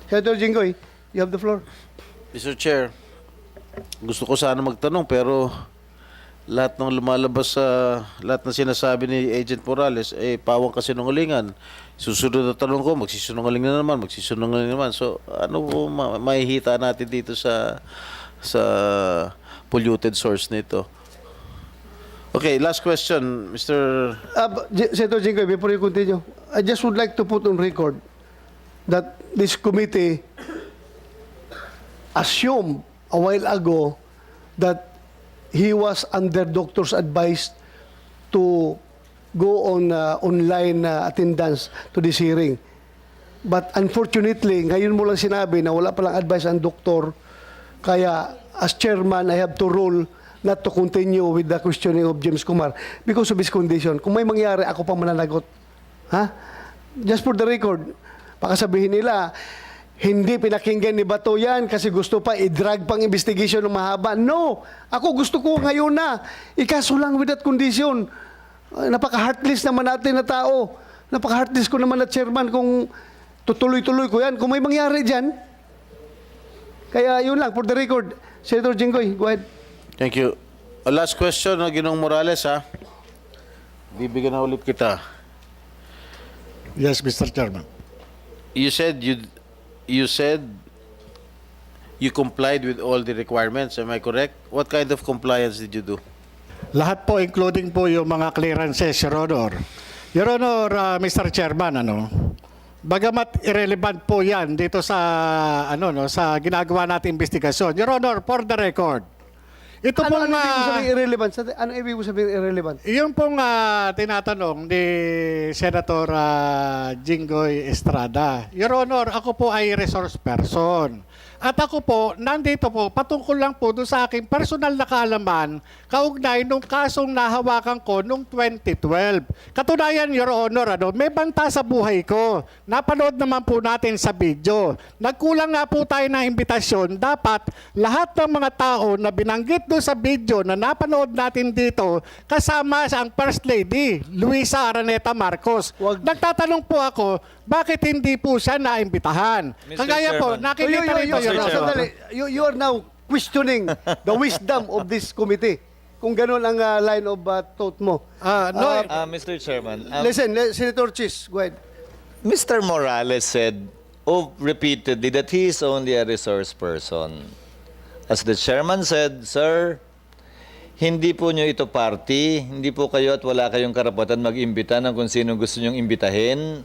Senator Jinggoy, you have the floor. Mr. Chair, gusto ko sana magtanong pero lahat ng lumalabas sa lahat ng sinasabi ni Agent Morales eh pawang kasinungalingan. Susunod na tanong ko, magsisinungaling na naman. So, ano po mahihita natin dito sa polluted source nito? Okay, last question, Mr. Senator Jinggoy, before you continue, I just would like to put on record that this committee assumed a while ago that he was under doctor's advice to go on online attendance to this hearing. But unfortunately, ngayon mo lang sinabi na wala palang advice ang doktor, kaya as chairman, I have to rule not to continue with the questioning of James Kumar because of his condition. Kung may mangyari, ako pa mananagot. Ha? Just for the record, baka sabihin nila, hindi pinakinggan ni Bato yan kasi gusto pa i-drag pang investigation ng mahaba. No! Ako gusto ko ngayon na. Ikaso lang with that condition. Napaka-heartless naman natin na tao. Napaka-heartless ko naman na chairman kung tutuloy-tuloy ko yan. Kung may mangyari dyan. Kaya yun lang, for the record. Senator Jinggoy, go ahead. Thank you. Last question, Ginong Morales, ha? Bibigyan na ulit kita. Yes, Mr. Chairman. You said you complied with all the requirements. Am I correct? What kind of compliance did you do? Lahat po, including po yung mga clearances, Your Honor. Your Honor, Mr. Chairman, bagamat irrelevant po yan dito sa, sa ginagawa natin investigasyon. Your Honor, for the record, ito Ano pong... ibig mo sabihin irrelevant? Ano ibig mo sabihin irrelevant? Yung pong tinatanong ni Senator Jinggoy Estrada, Your Honor, ako po ay resource person. At ako po, nandito po, patungkol lang po doon sa aking personal na kaalaman, kaugnay nung kasong nahawakan ko noong 2012. Katunayan, Your Honor, may banta sa buhay ko. Napanood naman po natin sa video. Nagkulang nga po tayo ng imbitasyon. Dapat lahat ng mga tao na binanggit doon sa video na napanood natin dito, kasama ang First Lady, Luisa Araneta Marcos. Nagtatanong po ako, bakit hindi po siya naimbitahan? Mr. Kaya po, Chairman. nakikita rito, Your Honor. Sandali. You are now questioning the wisdom of this committee. Kung gano'n ang line of thought mo. Mr. Chairman, Listen, Senator Chis, go ahead. Mr. Morales said repeatedly that he is only a resource person. As the chairman said, sir, hindi po nyo ito party, hindi po kayo at wala kayong karapatan mag-imbita ng kung sino gusto nyong imbitahin.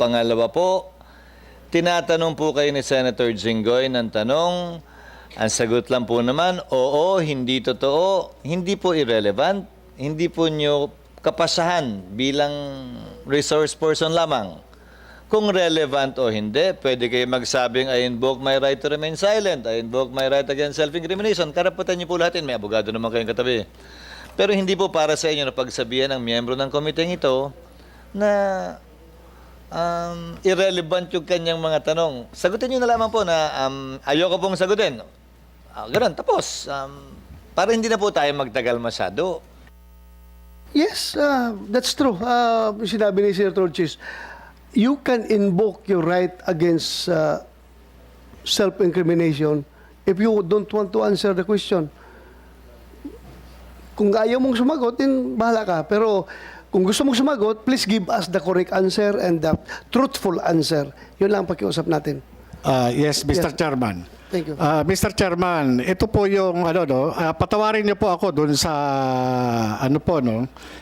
Pangalawa po, tinatanong po kayo ni Senator Jinggoy ng tanong, ang sagot lang po naman, oo, hindi totoo, hindi po irrelevant, hindi po nyo kapasahan bilang resource person lamang. Kung relevant o hindi, pwede kayo magsabing, I invoke my right to remain silent, I invoke my right against self-incrimination. Karapatan niyo po lahat yun, may abogado naman kayong katabi. Pero hindi po para sa inyo na pagsabihan ng miyembro ng komiteng ito na irrelevant yung kanyang mga tanong. Sagutin niyo na lamang po na ayoko pong sagutin. Ganun, tapos. Para hindi na po tayo magtagal masyado. Yes, that's true. Sinabi ni Senator Chis, you can invoke your right against self-incrimination if you don't want to answer the question. Kung ayaw mong sumagot, then bahala ka. Pero kung gusto mong sumagot, please give us the correct answer and the truthful answer. Yun lang ang pakiusap natin. Yes, Mr. Yes. Chairman. Thank you. Mr. Chairman, ito po yung patawarin niyo po ako dun sa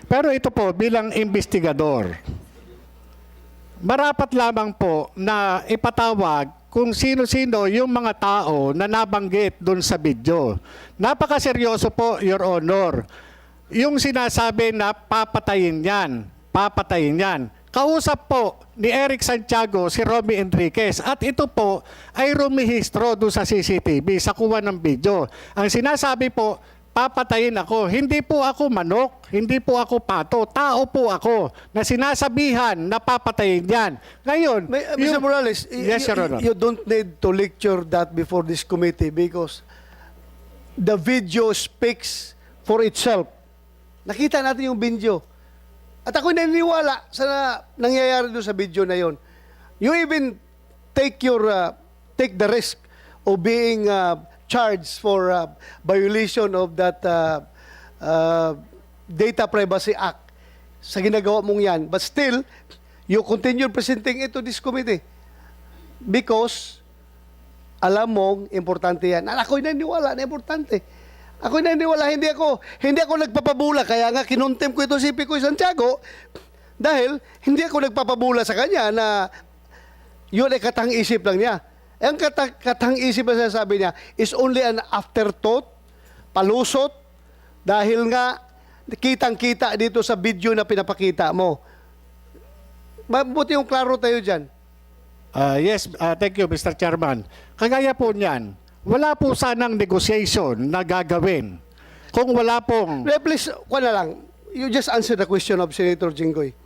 Pero ito po bilang investigador. Marapat lamang po na ipatawag kung sino-sino yung mga tao na nabanggit dun sa video. Napakaseryoso po, Your Honor. Yung sinasabi na papatayin yan. Kausap po ni Eric Santiago si Romy Enriquez at ito po ay rumihistro doon sa CCTV sa kuha ng video. Ang sinasabi po, papatayin ako. Hindi po ako manok, hindi po ako pato, tao po ako na sinasabihan na papatayin yan. Ngayon, Mr. Morales, Yes, Your Honor. you don't need to lecture that before this committee because the video speaks for itself. Nakita natin yung video. At ako naniniwala sa nangyayari doon sa video na yon. You even take the risk of being charged for violation of that Data Privacy Act sa ginagawa mong yan. But still, you continue presenting it to this committee because alam mong importante yan. Ako'y naniwala na importante. Ako'y naniwala, hindi ako nagpapabula. Kaya nga, kinuntem ko ito si Picoy Santiago dahil hindi ako nagpapabula sa kanya na yun ay katang-isip lang niya. Ang katang-isip na sinasabi niya is only an afterthought, palusot, dahil nga kitang-kita dito sa video na pinapakita mo. Mabuti yung klaro tayo dyan. Yes, thank you, Mr. Chairman. Kagaya po niyan, wala po sanang negotiation na gagawin kung wala pong... Please, na lang. You just answer the question of Senator Jinggoy.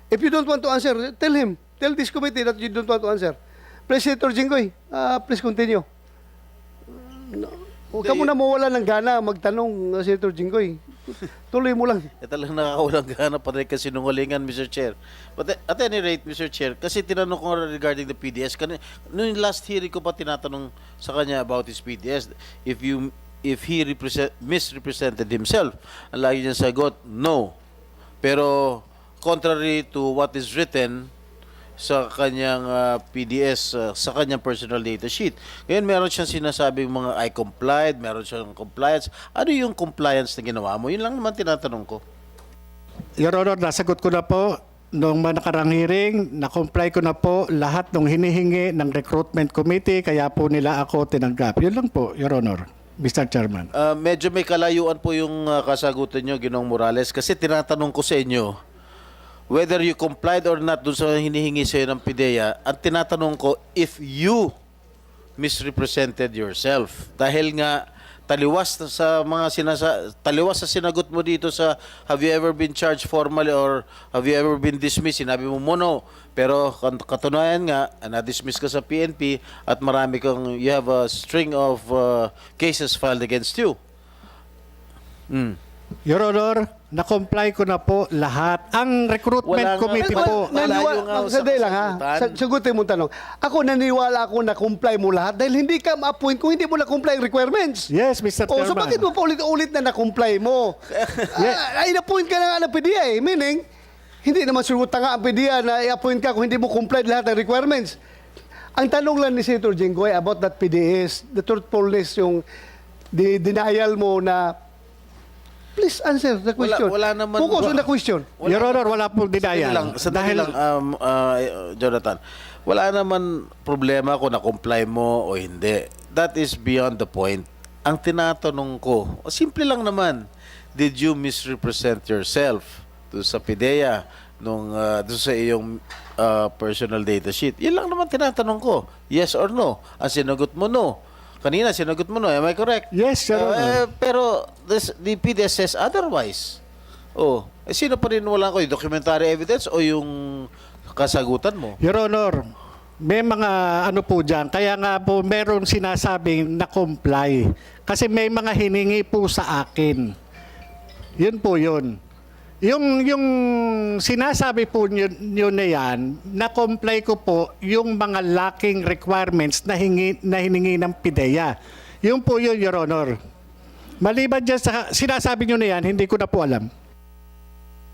If you don't want to answer, tell him. Tell this committee that you don't want to answer. Please, Senator Jinggoy, please continue. Huwag ka muna mawala ng gana magtanong, Senator Jinggoy. Tuloy mo lang. Talagang nakakawalang gana pa rin kasi sinungalingan, Mr. Chair. But at any rate, Mr. Chair, kasi tinanong ko nga regarding the PDS, noong last hearing ko pa tinatanong sa kanya about his PDS, if he misrepresented himself, ang lagi niya sagot, no. Pero contrary to what is written sa kanyang PDS, sa kanyang personal data sheet. Ngayon, meron siyang sinasabing mga I complied, meron siyang compliance. Ano yung compliance na ginawa mo? Yun lang naman tinatanong ko. Your Honor, nasagot ko na po nung nakarang hearing, na-comply ko na po lahat ng hinihingi ng recruitment committee, kaya po nila ako tinanggap. Yun lang po, Your Honor, Mr. Chairman. Medyo may kalayuan po yung kasagutan nyo, Ginoong Morales, kasi tinatanong ko sa inyo, whether you complied or not dun sa hinihingi sa'yo ng PIDEA, ang tinatanong ko, if you misrepresented yourself. Dahil nga, taliwas sa sinagot mo dito sa have you ever been charged formally or have you ever been dismissed? Sinabi mo no. Pero katunayan nga, na-dismiss ka sa PNP at you have a string of cases filed against you. Your Honor, na-comply ko na po lahat. Ang recruitment committee po... Sandali lang ha. Sagutin mo tanong. Naniwala ako na comply mo lahat dahil hindi ka ma-appoint kung hindi mo na-comply ang requirements. Yes, Mr. Chairman. So bakit mo pa ulit-ulit na na-comply mo? Ay, na-appoint ka na nga ng PDEA eh. Meaning, hindi naman suruta nga ang PDEA na i-appoint ka kung hindi mo comply lahat ng requirements. Ang tanong lang ni Senator Jinggoy about that PDEA is the truthfulness, yung denial mo na please answer the question. Wala naman. Focus on the question. Your Honor, wala pong denial. Sandali lang, Jonathan. Wala naman problema kung na-comply mo o hindi. That is beyond the point. Ang tinatanong ko, simple lang naman, did you misrepresent yourself sa PIDEA doon sa iyong personal data sheet? Yan lang naman tinatanong ko. Yes or no? Ang sinagot mo, no. Kanina, sinagot mo no. Am I correct? Yes, Your Honor. Pero the PDS says otherwise. Sino pa rin wala ko? Yung documentary evidence o yung kasagutan mo? Your Honor, may mga ano po dyan. Kaya nga po meron sinasabing na-comply. Kasi may mga hiningi po sa akin. Yun po yun. Yung sinasabi po nyo na yan, na-comply ko po yung mga lacking requirements na hiningi ng PIDEA. Yun po yun, Your Honor. Maliban dyan sa sinasabi nyo na yan, hindi ko na po alam.